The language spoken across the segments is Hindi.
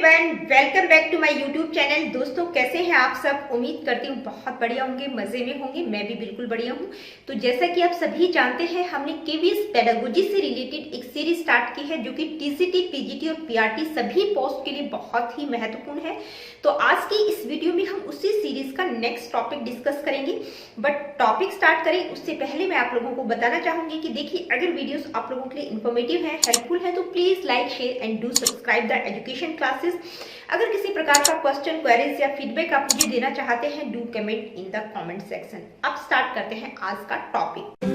Everyone, welcome back to my YouTube channel. दोस्तों, कैसे हैं आप सब? उम्मीद करती हूँ बहुत बढ़िया होंगे, मजे में होंगे। मैं भी बिल्कुल बढ़िया हूँ। तो जैसा कि आप सभी जानते हैं, हमने केवीएस पेडागोजी से रिलेटेड एक सीरीज स्टार्ट की है जो कि टीसीटी, पीजीटी और पीआरटी सभी पोस्ट के लिए बहुत ही महत्वपूर्ण है। तो आज की इस वीडियो में हम उसी सीरीज का नेक्स्ट टॉपिक डिस्कस करेंगे। बट टॉपिक स्टार्ट करें उससे पहले मैं आप लोगों को बताना चाहूंगी कि देखिए, अगर वीडियोस आप लोगों के लिए इन्फॉर्मेटिव है, हेल्पफुल है, तो please like, share and do subscribe the education classes. अगर किसी प्रकार का क्वेश्चन, क्वेरीज या फीडबैक आप मुझे देना चाहते हैं, do comment in the comment section. अब स्टार्ट करते हैं आज का टॉपिक।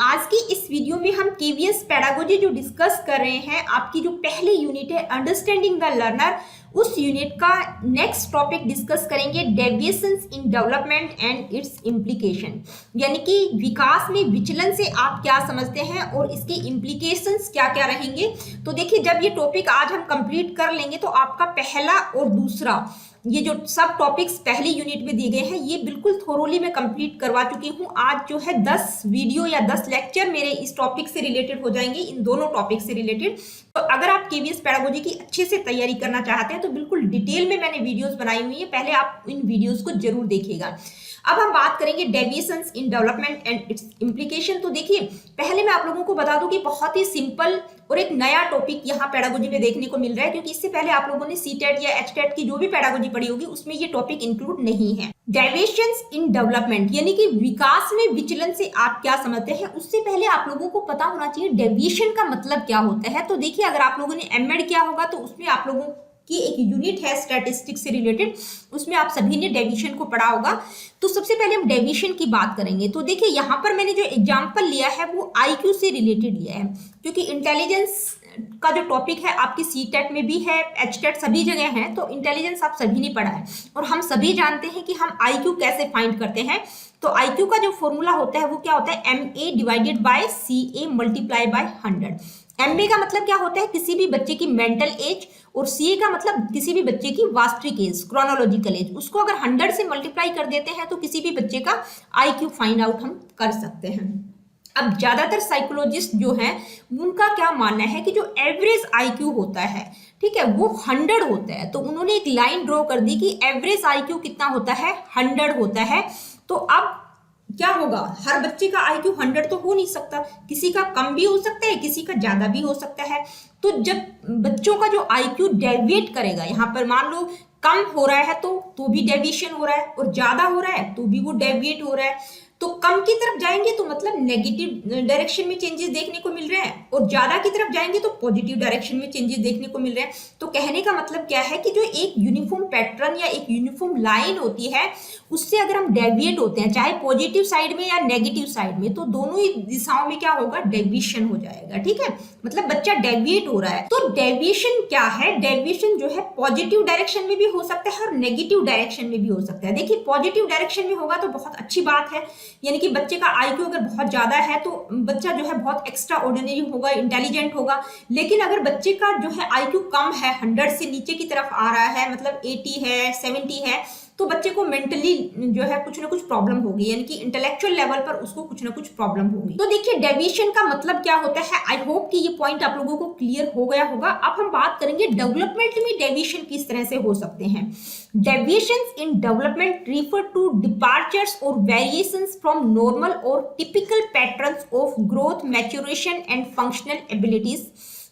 आज की इस वीडियो में हम केवीएस पेडागोजी जो डिस्कस कर रहे हैं, आपकी जो पहली यूनिट है अंडरस्टैंडिंग द लर्नर, उस यूनिट का नेक्स्ट टॉपिक डिस्कस करेंगे, deviations in development and it's implication. यानी कि विकास में विचलन से आप क्या समझते हैं और इसके इम्प्लीकेशंस क्या क्या रहेंगे। तो देखिए, जब ये टॉपिक आज हम कंप्लीट कर लेंगे तो आपका पहला और दूसरा ये जो सब टॉपिक्स पहली यूनिट में दिए गए हैं, ये बिल्कुल थोरोली मैं कंप्लीट करवा चुकी हूँ। आज जो है 10 वीडियो या 10 लेक्चर मेरे इस टॉपिक से रिलेटेड हो जाएंगे, इन दोनों टॉपिक से रिलेटेड। तो अगर आप केवीएस पेडागोजी की अच्छे से तैयारी करना चाहते हैं तो बिल्कुल डिटेल में मैंने वीडियोस बनाई हुई है, पहले आप इन वीडियोस को जरूर देखिएगा। अब हम बात करेंगे deviations in development and it's implication. तो देखिए, पहले मैं आप लोगों को बता दूं कि बहुत ही सिंपल और एक नया टॉपिक यहाँ पेडागोजी में देखने को मिल रहा है, क्योंकि इससे पहले आप लोगों ने सीटेट या एचटेट की जो भी पेडागोजी पढ़ी होगी उसमें ये टॉपिक इंक्लूड नहीं है। डेविएशंस इन डेवलपमेंट यानी कि विकास में विचलन से आप क्या समझते हैं, उससे पहले आप लोगों को पता होना चाहिए डेविएशन का मतलब क्या होता है। तो देखिए, अगर आप लोगों ने एमएड किया होगा तो उसमें आप लोगों की एक यूनिट है स्टैटिस्टिक्स से रिलेटेड, उसमें आप सभी ने डेविएशन को पढ़ा होगा। तो सबसे पहले हम डेविएशन की बात करेंगे। तो देखिए, यहाँ पर मैंने जो एग्जांपल लिया है वो आईक्यू से रिलेटेड लिया है, क्योंकि इंटेलिजेंस का जो टॉपिक है आपकी सीटेट में भी है, एचटेट सभी जगह है। तो इंटेलिजेंस आप सभी ने पढ़ा है और हम सभी जानते हैं कि हम आईक्यू कैसे फाइंड करते हैं। तो आईक्यू का जो फॉर्मूला होता है वो क्या होता है, MA divided by CA multiply by 100। MA का मतलब क्या होता है, किसी भी बच्चे की मेंटल एज, और CA का मतलब किसी भी बच्चे की वास्तविक एज, क्रोनोलॉजिकल एज। उसको अगर 100 से मल्टीप्लाई कर देते हैं तो किसी भी बच्चे का IQ फाइंड आउट हम कर सकते हैं। अब ज्यादातर साइकोलॉजिस्ट जो हैं उनका क्या मानना है कि जो एवरेज IQ होता है, ठीक है, वो 100 होता है। तो उन्होंने एक लाइन ड्रॉ कर दी कि एवरेज IQ कितना होता है, 100 होता है। तो अब क्या होगा, हर बच्चे का IQ 100 तो हो नहीं सकता, किसी का कम भी हो सकता है, किसी का ज्यादा भी हो सकता है। तो जब बच्चों का जो IQ डेविएट करेगा, यहाँ पर मान लो कम हो रहा है तो भी डेविएशन हो रहा है, और ज्यादा हो रहा है तो भी वो डेविएट हो रहा है। तो कम की तरफ जाएंगे तो मतलब नेगेटिव डायरेक्शन में चेंजेस देखने को मिल रहे हैं, और ज्यादा की तरफ जाएंगे तो पॉजिटिव डायरेक्शन में चेंजेस देखने को मिल रहे हैं। तो कहने का मतलब क्या है कि जो एक यूनिफॉर्म पैटर्न या एक यूनिफॉर्म लाइन होती है, उससे अगर हम डेविएट होते हैं, चाहे पॉजिटिव साइड में या नेगेटिव साइड में, तो दोनों ही दिशाओं में क्या होगा, डेविएशन हो जाएगा। ठीक है, मतलब बच्चा डेविएट हो रहा है। तो डेविएशन क्या है, डेविएशन जो है पॉजिटिव डायरेक्शन में भी हो सकता है और नेगेटिव डायरेक्शन में भी हो सकता है। देखिए, पॉजिटिव डायरेक्शन में होगा तो बहुत अच्छी बात है, यानी कि बच्चे का IQ अगर बहुत ज्यादा है तो बच्चा जो है बहुत एक्स्ट्रा ऑर्डिनरी होगा, इंटेलिजेंट होगा। लेकिन अगर बच्चे का जो है IQ कम है, 100 से नीचे की तरफ आ रहा है, मतलब 80 है, 70 है, तो बच्चे को मेंटली जो है कुछ ना कुछ प्रॉब्लम होगी, यानी कि इंटेलेक्चुअल लेवल पर उसको कुछ ना कुछ प्रॉब्लम होगी। तो देखिए, डेविएशन का मतलब क्या होता है। आई होप कि ये पॉइंट आप लोगों को क्लियर हो गया होगा। अब हम बात करेंगे डेवलपमेंट में डेविएशन किस तरह से हो सकते हैं। Deviations in development refer to departures और वेरिएशंस फ्रॉम नॉर्मल और typical patterns of growth, maturation and functional abilities.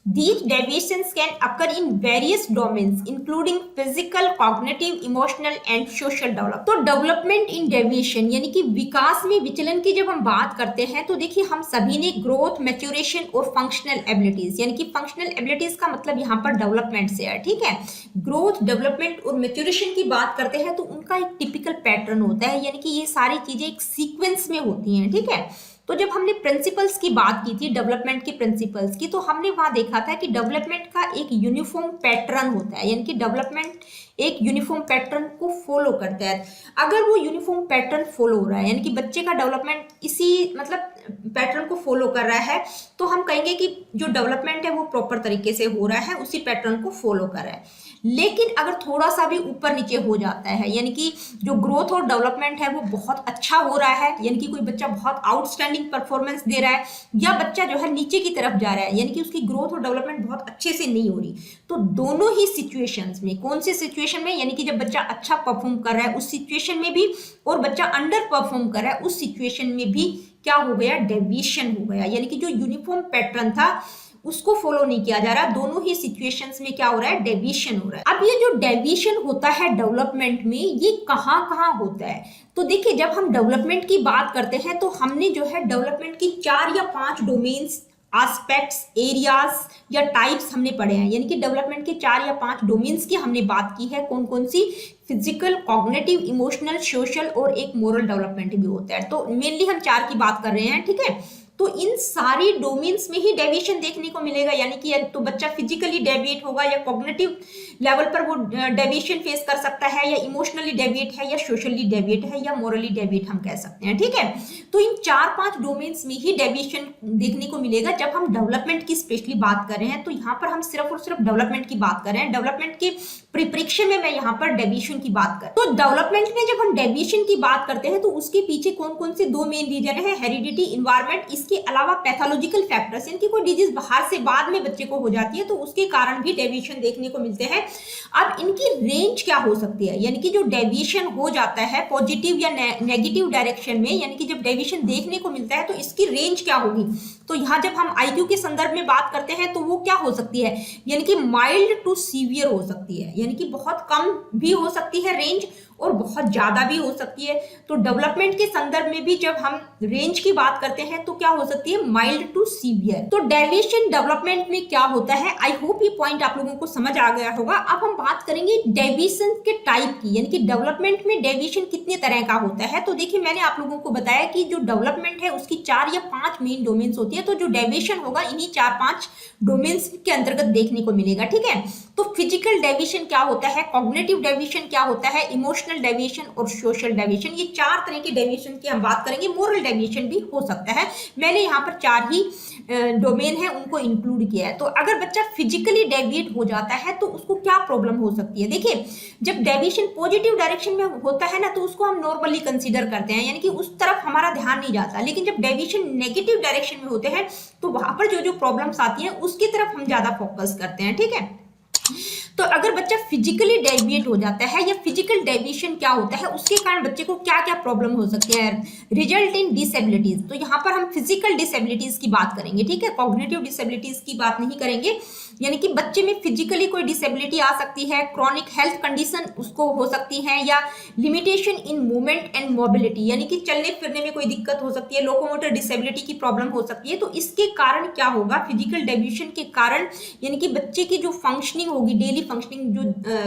These deviations can occur in various domains, including physical, cognitive, emotional and social development. तो development in deviation यानी कि विकास में विचलन की जब हम बात करते हैं, तो देखिए, हम सभी ने ग्रोथ, मैच्योरेशन और फंक्शनल एबिलिटीज, यानी कि फंक्शनल एबिलिटीज का मतलब यहाँ पर डेवलपमेंट से है। ठीक है, ग्रोथ, डेवलपमेंट और मैच्योरेशन की बात करते हैं तो उनका एक टिपिकल पैटर्न होता है, यानी कि ये सारी चीजें एक सीक्वेंस में होती हैं। ठीक है, तो जब हमने प्रिंसिपल्स की बात की थी, डेवलपमेंट के प्रिंसिपल्स की, तो हमने वहां देखा था कि डेवलपमेंट का एक यूनिफॉर्म पैटर्न होता है, यानी कि डेवलपमेंट एक यूनिफॉर्म पैटर्न को फॉलो करता है। अगर वो यूनिफॉर्म पैटर्न फॉलो हो रहा है, यानी कि बच्चे का डेवलपमेंट इसी मतलब पैटर्न को फॉलो कर रहा है तो हम कहेंगे कि जो डेवलपमेंट है वो प्रॉपर तरीके से हो रहा है, उसी पैटर्न को फॉलो कर रहा है। लेकिन अगर थोड़ा सा भी ऊपर नीचे हो जाता है, यानी कि जो ग्रोथ और डेवलपमेंट है वो बहुत अच्छा हो रहा है, यानी कि कोई बच्चा बहुत आउटस्टैंडिंग परफॉर्मेंस दे रहा है, या बच्चा जो है नीचे की तरफ जा रहा है, यानी कि उसकी ग्रोथ और डेवलपमेंट बहुत अच्छे से नहीं हो रही, तो दोनों ही सिचुएशंस में, कौन से सिचुएशन में, यानी कि जब बच्चा अच्छा परफॉर्म कर रहा है उस सिचुएशन में भी, और बच्चा अंडर परफॉर्म कर रहा है उस सिचुएशन में भी क्या हो गया, डेविएशन हो गया, यानी कि जो यूनिफॉर्म पैटर्न था उसको फॉलो नहीं किया जा रहा। दोनों ही सिचुएशंस में क्या हो रहा है, डेविएशन हो रहा है। अब ये जो डेविएशन होता है डेवलपमेंट में, ये कहाँ कहाँ होता है, तो देखिए जब हम डेवलपमेंट की बात करते हैं तो हमने जो है डेवलपमेंट की 4 या 5 डोमेन्स, एस्पेक्ट्स, एरियाज या टाइप्स हमने पढ़े हैं, यानी कि डेवलपमेंट के 4 या 5 डोमेन्स की हमने बात की है। कौन कौन सी, फिजिकल, कॉग्निटिव, इमोशनल, सोशल और एक मोरल डेवलपमेंट भी होता है। तो मेनली हम 4 की बात कर रहे हैं, ठीक है। तो इन सारी डोमेन्स में ही डेविएशन देखने को मिलेगा, यानी कि तो बच्चा फिजिकली डेविएट होगा, या कॉग्निटिव लेवल पर वो डेविएशन फेस कर सकता है, या इमोशनली डेविएट है, या सोशली डेविएट है, या मोरली डेविएट हम कह सकते हैं, ठीक है। तो इन 4-5 डोमेन्स में ही डेविएशन देखने को मिलेगा। जब हम डेवलपमेंट की स्पेशली बात कर रहे हैं तो यहाँ पर हम सिर्फ और सिर्फ डेवलपमेंट की बात कर रहे हैं। डेवलपमेंट के परिप्रेक्ष्य में मैं यहाँ पर डेविएशन की बात कर, तो डेवलपमेंट में जब हम डेविएशन की बात करते हैं तो उसके पीछे कौन कौन से 2 मेन रीजन है, हेरिडिटी, इन्वायरमेंट, इसके अलावा पैथोलॉजिकल फैक्टर्स, यानी कि कोई डिजीज बाहर से बाद में बच्चे को हो जाती है तो उसके कारण भी डेविएशन देखने को मिलते हैं। अब इनकी रेंज क्या हो सकती है, यानी कि जो डेविएशन हो जाता है पॉजिटिव या नेगेटिव डायरेक्शन में, यानी कि जब डेविएशन देखने को मिलता है तो इसकी रेंज क्या होगी। तो यहाँ जब हम आईक्यू के संदर्भ में बात करते हैं तो वो क्या हो सकती है, यानी कि माइल्ड टू सीवियर हो सकती है, यानी कि बहुत कम भी हो सकती है रेंज और बहुत ज्यादा भी हो सकती है। तो डेवलपमेंट के संदर्भ में भी जब हम रेंज की बात करते हैं तो क्या हो सकती है, माइल्ड टू सीवियर। तो डेविएशन डेवलपमेंट में क्या होता है, आई होप ये पॉइंट आप लोगों को समझ आ गया होगा। अब हम बात करेंगे डेविएशन के टाइप की, यानी कि डेवलपमेंट में डेविएशन कितने तरह का होता है। तो देखिए मैंने आप लोगों को बताया कि जो डेवलपमेंट है उसकी 4 या 5 मेन डोमेन्स होती है, तो जो डेविएशन होगा इन्हीं 4-5 डोमेन्स के अंतर्गत देखने को मिलेगा, ठीक है। तो फिजिकल डेविएशन क्या होता है, कॉग्निटिव डेविएशन क्या होता है, इमोशनल डेविएशन और सोशल डेविएशन, ये 4 तरह के डेविएशन की हम बात करेंगे। मोरल डेविएशन भी हो सकता है, मैंने यहाँ पर 4 ही डोमेन है उनको इंक्लूड किया है। तो अगर बच्चा फिजिकली डेविएट हो जाता है तो उसको क्या प्रॉब्लम हो सकती है, देखिए जब डेविएशन पॉजिटिव डायरेक्शन में होता है ना तो उसको हम नॉर्मली कंसीडर करते हैं, यानी कि उस तरफ हमारा ध्यान नहीं जाता। लेकिन जब डेविएशन नेगेटिव डायरेक्शन में होते हैं तो वहां पर जो जो प्रॉब्लम्स आती हैं उसकी तरफ हम ज्यादा फोकस करते हैं, ठीक है। तो अगर बच्चा फिजिकली डेविएट हो जाता है, या फिजिकल डेविएशन क्या होता है, उसके कारण बच्चे को क्या क्या प्रॉब्लम हो सकती है, रिजल्ट इन डिसेबिलिटीज। तो यहाँ पर हम फिजिकल डिसेबिलिटीज की बात करेंगे, ठीक है, कॉग्निटिव डिसेबिलिटीज की बात नहीं करेंगे। यानी कि बच्चे में फिजिकली कोई डिसेबिलिटी आ सकती है, क्रॉनिक हेल्थ कंडीशन उसको हो सकती है, या limitation in movement and mobility, यानी कि चलने फिरने में कोई दिक्कत हो सकती है, लोकोमोटर डिसेबिलिटी की प्रॉब्लम हो सकती है। तो इसके कारण क्या होगा, फिजिकल डेविएशन के कारण यानी कि बच्चे की जो फंक्शनिंग होगी, डेली फंक्शनिंग, जो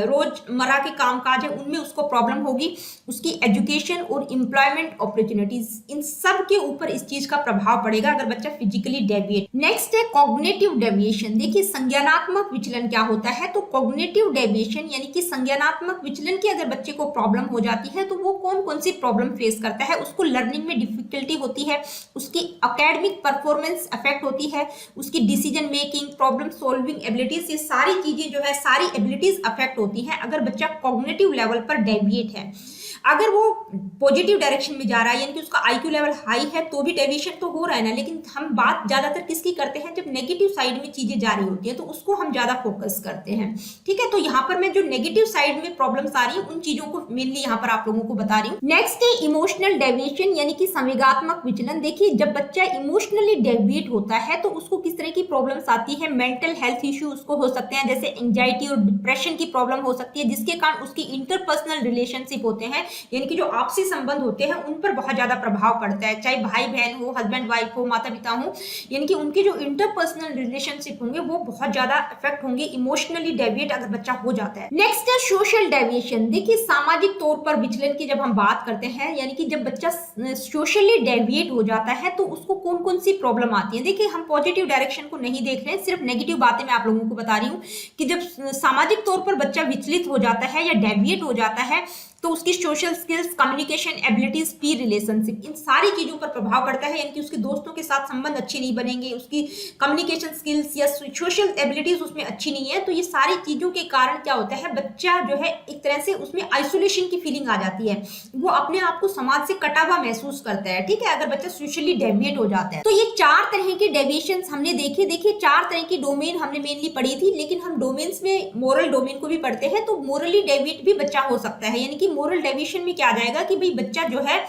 रोजमर्रा के कामकाज है उनमें उसको प्रॉब्लम होगी, उसकी एजुकेशन और एम्प्लॉयमेंट अपॉर्चुनिटीज, इन सब के ऊपर इस चीज का प्रभाव पड़ेगा अगर बच्चा फिजिकली डेविएट। नेक्स्ट है कॉग्निटिव डेविएशन। देखिए संज्ञानात्मक विचलन क्या होता है, तो कॉग्निटिव डेविएशन यानी कि संज्ञानात्मक विचलन की अगर बच्चे को प्रॉब्लम हो जाती है तो वो कौन कौन सी प्रॉब्लम फेस करता है, उसको लर्निंग में डिफिकल्टी होती है, उसकी एकेडमिक परफॉर्मेंस अफेक्ट होती है, उसकी decision making, problem solving abilities, ये सारी चीजें जो है, सारी एबिलिटीज अफेक्ट होती हैं अगर बच्चा कॉग्निटिव लेवल पर डेविएट है। अगर वो पॉजिटिव डायरेक्शन में जा रहा है, यानी कि उसका आईक्यू लेवल हाई है, तो भी डेविएशन तो हो रहा है ना, लेकिन हम बात ज्यादातर किसकी करते हैं, जब नेगेटिव साइड में चीजें जा रही होती है तो उसको हम ज्यादा फोकस करते हैं, ठीक है। तो यहाँ पर मैं जो नेगेटिव साइड में प्रॉब्लम्स आ रही है उन चीजों को मेनली यहाँ पर आप लोगों को बता रही हूँ। नेक्स्ट है इमोशनल डेविएशन यानी कि संवेगात्मक विचलन। देखिए जब बच्चा इमोशनली डेविएट होता है तो उसको किस तरह की प्रॉब्लम्स आती है, मेंटल हेल्थ इश्यू उसको हो सकते हैं, जैसे एंजाइटी और डिप्रेशन की प्रॉब्लम हो सकती है, जिसके कारण उसकी इंटरपर्सनल रिलेशनशिप होते हैं, यानी कि जो आपसी संबंध होते हैं उन पर बहुत ज्यादा प्रभाव पड़ता है, चाहे भाई बहन हो, हस्बैंड वाइफ हो, माता पिता हो, यानी कि उनके जो इंटरपर्सनल रिलेशनशिप होंगे वो बहुत ज्यादा इफेक्ट होंगे इमोशनली डेविएट अगर बच्चा हो जाता है। नेक्स्ट है सोशल डेविएशन। देखिए सामाजिक तौर पर विचलन की जब हम बात करते हैं, यानी कि जब बच्चा सोशली डेविएट हो जाता है तो उसको कौन कौन सी प्रॉब्लम आती है। देखिए हम पॉजिटिव डायरेक्शन को नहीं देख रहे हैं, सिर्फ नेगेटिव बातें मैं आप लोगों को बता रही हूँ कि जब सामाजिक तौर पर बच्चा विचलित हो जाता है या डेविएट हो जाता है तो उसकी सोशल स्किल्स, कम्युनिकेशन एबिलिटीज, पीर रिलेशनशिप, इन सारी चीजों पर प्रभाव पड़ता है। यानी कि उसके दोस्तों के साथ संबंध अच्छे नहीं बनेंगे, उसकी कम्युनिकेशन स्किल्स या सोशल एबिलिटीज उसमें अच्छी नहीं है। तो ये सारी चीजों के कारण क्या होता है, बच्चा जो है एक तरह से उसमें आइसोलेशन की फीलिंग आ जाती है, वो अपने आप को समाज से कटा हुआ महसूस करता है। ठीक है, अगर बच्चा सोशली डेविएट हो जाता है। तो ये 4 तरह के डेविएशन हमने देखे। देखिए 4 तरह की डोमेन हमने मेनली पढ़ी थी, लेकिन हम डोमेन्स में मोरल डोमेन को भी पढ़ते हैं। तो मोरली डेविएट भी बच्चा हो सकता है। यानी कि मोरल डेविएशन में क्या आ जाएगा कि भाई बच्चा जो है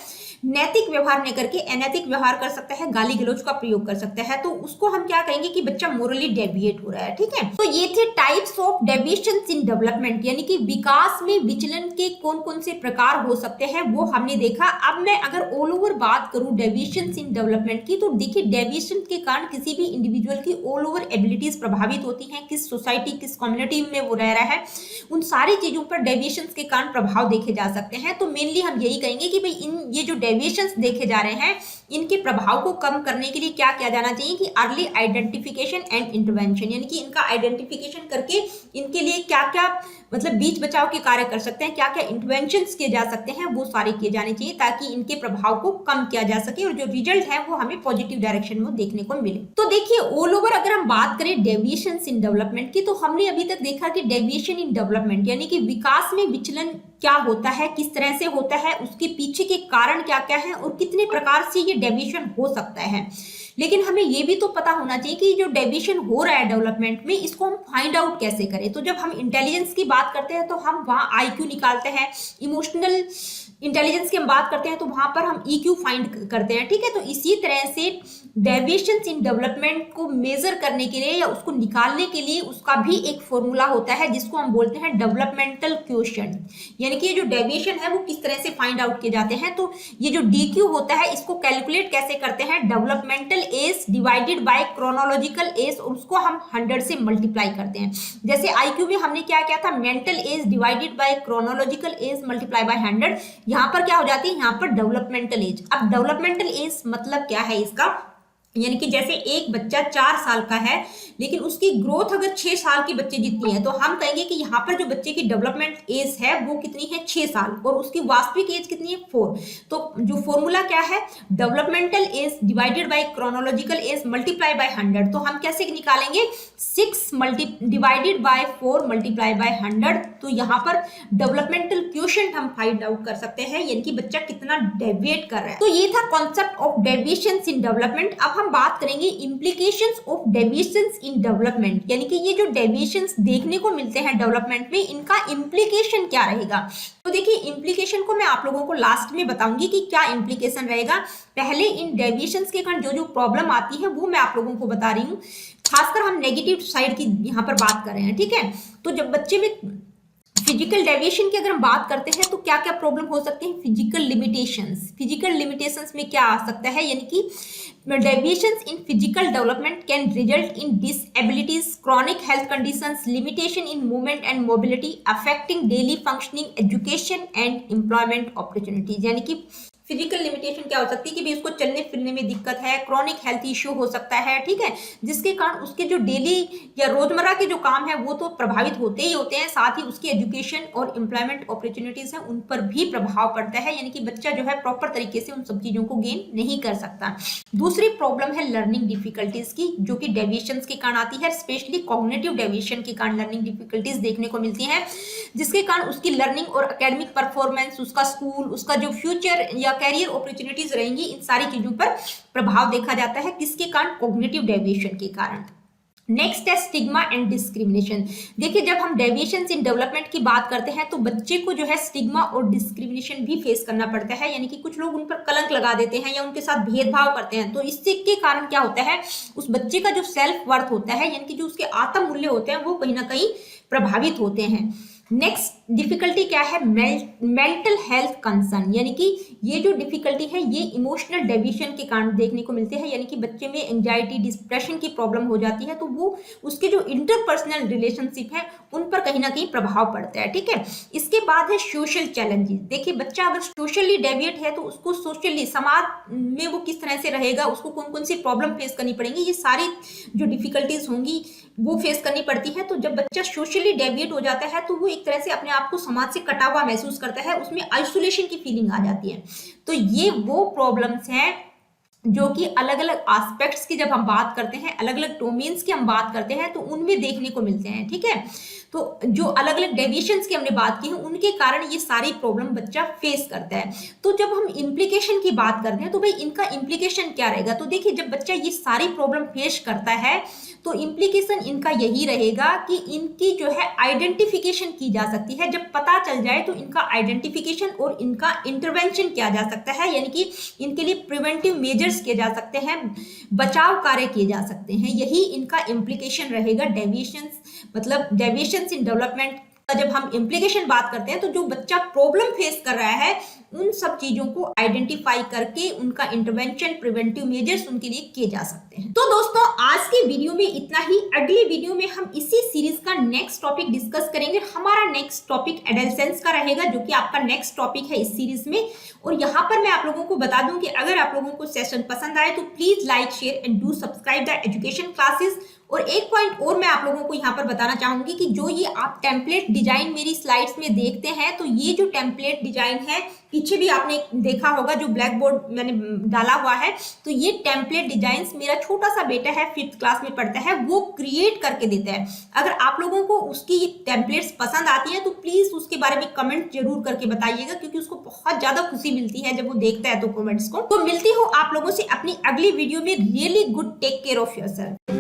नैतिक व्यवहार न करके अनैतिक व्यवहार कर सकता है, गाली गलौज का प्रयोग कर सकता है। तो उसको हम क्या कहेंगे कि बच्चा मोरली डेविएट हो रहा है। ठीक है, तो ये थे types of deviations in development, यानी कि विकास में विचलन के कौन कौन से प्रकार हो सकते हैं वो हमने देखा। अब मैं अगर ऑल ओवर बात करूं डेविएशंस इन डेवलपमेंट की, तो देखिए डेविएशन के कारण किसी भी इंडिविजुअल की ऑल ओवर एबिलिटीज प्रभावित होती हैं। किस सोसाइटी, किस कम्युनिटी में वो रह रहा है, उन सारी चीजों पर डेविएशंस के कारण प्रभाव देखे जा सकते हैं। तो मेनली हम यही कहेंगे कि भाई ये जो डेविएशंस देखे जा रहे हैं, इनके प्रभाव को कम करने के लिए क्या किया जाना चाहिए कि अर्ली आइडेंटिफिकेशन एंड इंटरवेंशन, यानी कि इनका आइडेंटिफिकेशन करके इनके लिए क्या क्या मतलब बीच बचाव के कार्य कर सकते हैं, क्या क्या इंटरवेंशंस किए जा सकते हैं, वो सारे किए जाने चाहिए ताकि इनके प्रभाव को कम किया जा सके और जो रिजल्ट है वो हमें पॉजिटिव डायरेक्शन में देखने को मिले। तो देखिए ऑल ओवर अगर हम बात करें डेविएशंस इन डेवलपमेंट की, तो हमने अभी तक देखा कि डेविएशन इन डेवलपमेंट यानी कि विकास में विचलन क्या होता है, किस तरह से होता है, उसके पीछे के कारण क्या क्या है और कितने प्रकार से ये डेविएशन हो सकता है। लेकिन हमें ये भी तो पता होना चाहिए कि जो डेविएशन हो रहा है डेवलपमेंट में, इसको हम फाइंड आउट कैसे करें। तो जब हम इंटेलिजेंस की बात करते हैं तो हम वहाँ आईक्यू निकालते हैं, इमोशनल इंटेलिजेंस की हम बात करते हैं तो वहां पर हम ईक्यू फाइंड करते हैं। ठीक है, तो इसी तरह से डेविएशंस इन डेवलपमेंट को मेजर करने के लिए या उसको निकालने के लिए उसका भी एक फॉर्मूला होता है जिसको हम बोलते हैं डेवलपमेंटल क्वोशिएंट। यानी कि ये जो डेविएशन है वो किस तरह से फाइंड आउट किए जाते हैं। तो ये जो डीक्यू होता है इसको कैलकुलेट कैसे करते हैं, developmental age divided by chronological age, उसको हम 100 से मल्टीप्लाई करते हैं। जैसे आईक्यू में हमने क्या किया था, mental as divided by chronological age multiply by 100। यहाँ पर क्या हो जाती है, यहाँ पर डेवलपमेंटल एज। अब डेवलपमेंटल एज मतलब क्या है इसका, यानी कि जैसे एक बच्चा 4 साल का है लेकिन उसकी ग्रोथ अगर 6 साल के बच्चे जितनी है, तो हम कहेंगे कि यहाँ पर जो बच्चे की डेवलपमेंट एज है वो कितनी है, 6 साल, और उसकी वास्तविक एज कितनी है, 4। तो जो फॉर्मूला क्या है, developmental age divided by chronological age multiply by 100। तो हम कैसे निकालेंगे, 6 डिवाइडेड बाय 4 मल्टीप्लाई बाय 100। तो यहाँ पर डेवलपमेंटल क्वोशिएंट हम फाइंड आउट कर सकते हैं, यानी कि बच्चा कितना डेविएट कर रहा है। तो ये था concept of deviations in development. अब हम बात करेंगे implications of deviations in development, यानी कि ये जो डेविएशंस देखने को मिलते हैं डेवलपमेंट में, इनका इंप्लीकेशन क्या रहेगा। तो देखिए इंप्लीकेशन को मैं आप लोगों को लास्ट में बताऊंगी कि क्या इंप्लीकेशन रहेगा। पहले इन डेविएशंस के कारण जो जो प्रॉब्लम आती है वो मैं आप लोगों को बता रही हूँ, खासकर हम नेगेटिव साइड की यहाँ पर बात कर रहे हैं। ठीक है, तो जब बच्चे में फिजिकल डेविएशन की अगर हम बात करते हैं तो क्या क्या प्रॉब्लम हो सकते हैं, फिजिकल लिमिटेशंस में क्या आ सकता है, यानी कि deviations in physical development can result in डिसएबिलिटीज, chronic health conditions, limitation in movement and mobility, affecting daily functioning, education and employment opportunities. यानी कि फिजिकल लिमिटेशन क्या हो सकती है कि भी उसको चलने फिरने में दिक्कत है, क्रॉनिक हेल्थ इश्यू हो सकता है। ठीक है, जिसके कारण उसके जो डेली या रोजमर्रा के जो काम है वो तो प्रभावित होते ही होते हैं, साथ ही उसकी एजुकेशन और एम्प्लॉयमेंट अपॉर्चुनिटीज है उन पर भी प्रभाव पड़ता है, यानी कि बच्चा जो है प्रॉपर तरीके से उन सब चीजों को गेन नहीं कर सकता। दूसरी प्रॉब्लम है लर्निंग डिफिकल्टीज की, जो कि डेविएशंस के कारण आती है, स्पेशली कॉग्निटिव डेविएशन के कारण लर्निंग डिफिकल्टीज देखने को मिलती हैं, जिसके कारण उसकी लर्निंग और एकेडमिक परफॉर्मेंस, उसका स्कूल, उसका जो फ्यूचर या कैरियर अपॉर्चुनिटीज रहेंगी, इन सारी चीजों पर प्रभाव देखा जाता है। किसके कारण, कॉग्निटिव डेविएशन के कारण। नेक्स्ट है स्टिग्मा एंड डिस्क्रिमिनेशन। देखिए जब हम डेविएशंस इन डेवलपमेंट की बात करते हैं तो बच्चे को जो है स्टिग्मा और डिस्क्रिमिनेशन भी फेस करना पड़ता है, यानी कि कुछ लोग उन पर कलंक लगा देते हैं या उनके साथ भेदभाव करते हैं। तो इससे के कारण क्या होता है, उस बच्चे का जो सेल्फ वर्थ होता है, यानी कि जो उसके आत्म मूल्य होते हैं, वो कहीं ना कहीं प्रभावित होते हैं। नेक्स्ट डिफिकल्टी क्या है, मेंटल हेल्थ कंसर्न, यानी कि ये जो डिफिकल्टी है ये इमोशनल डेविएशन के कारण देखने को मिलते हैं, यानी कि बच्चे में एंजाइटी, डिप्रेशन की प्रॉब्लम हो जाती है, तो वो उसके जो इंटरपर्सनल रिलेशनशिप है उन पर कहीं ना कहीं प्रभाव पड़ता है। ठीक है, इसके बाद है सोशल चैलेंजेस। देखिए बच्चा अगर सोशली डेविएट है तो उसको सोशली समाज में वो किस तरह से रहेगा, उसको कौन कौन सी प्रॉब्लम फेस करनी पड़ेंगी, ये सारी जो डिफिकल्टीज होंगी वो फेस करनी पड़ती है। तो जब बच्चा सोशली डेविएट हो जाता है तो वो एक तरह से अपने आप को समाज से कटा हुआ महसूस करता है, उसमें आइसोलेशन की फीलिंग आ जाती है। तो ये वो प्रॉब्लम्स हैं जो कि अलग अलग एस्पेक्ट्स की जब हम बात करते हैं, अलग अलग डोमेन्स की हम बात करते हैं, तो उनमें देखने को मिलते हैं। ठीक है, तो जो अलग अलग डेविएशंस की हमने बात की है, उनके कारण ये सारी प्रॉब्लम बच्चा फेस करता है। तो जब हम इम्प्लीकेशन की बात करते हैं तो भाई इनका इम्प्लीकेशन क्या रहेगा? तो देखिए, जब बच्चा ये सारी प्रॉब्लम फेस करता है तो इम्प्लीकेशन इनका यही रहेगा कि इनकी जो है आइडेंटिफिकेशन की जा सकती है। जब पता चल जाए तो इनका आइडेंटिफिकेशन और इनका इंटरवेंशन किया जा सकता है, यानी कि इनके लिए प्रिवेंटिव मेजर्स किए जा सकते हैं, बचाव कार्य किए जा सकते हैं। यही इनका इम्प्लीकेशन रहेगा डेविएशंस, मतलब डेविएशंस इन डेवलपमेंट का जब हम इम्प्लीकेशन बात करते हैं तो जो बच्चा प्रॉब्लम फेस कर रहा है उन सब चीजों को आइडेंटिफाई करके उनका इंटरवेंशन, प्रिवेंटिव मेजर्स उनके लिए किए जा सकते हैं। तो दोस्तों, आज के वीडियो में इतना ही। अगली वीडियो में हम इसी सीरीज का नेक्स्ट टॉपिक डिस्कस करेंगे। हमारा नेक्स्ट टॉपिक एडोलेसेंस का रहेगा, जो कि आपका नेक्स्ट टॉपिक है इस सीरीज में। और यहाँ पर मैं आप लोगों को बता दूं कि अगर आप लोगों को सेशन पसंद आए तो please like, share and do subscribe the education classes. और एक पॉइंट और मैं आप लोगों को यहाँ पर बताना चाहूंगी कि जो ये आप टेम्पलेट डिजाइन मेरी स्लाइड्स में देखते हैं, तो ये जो टेम्पलेट डिजाइन है, पीछे भी आपने देखा होगा जो ब्लैक बोर्ड मैंने डाला हुआ है, तो ये टेम्पलेट डिजाइन्स मेरा छोटा सा बेटा है, 5th क्लास में पढ़ता है, वो क्रिएट करके देता है। अगर आप लोगों को उसकी ये टेम्पलेट्स पसंद आती हैं तो प्लीज उसके बारे में कमेंट जरूर करके बताइएगा, क्योंकि उसको बहुत ज्यादा खुशी मिलती है जब वो देखता है तो कमेंट्स को। तो मिलती हूँ आप लोगों से अपनी अगली वीडियो में। Really good, take care of yourself.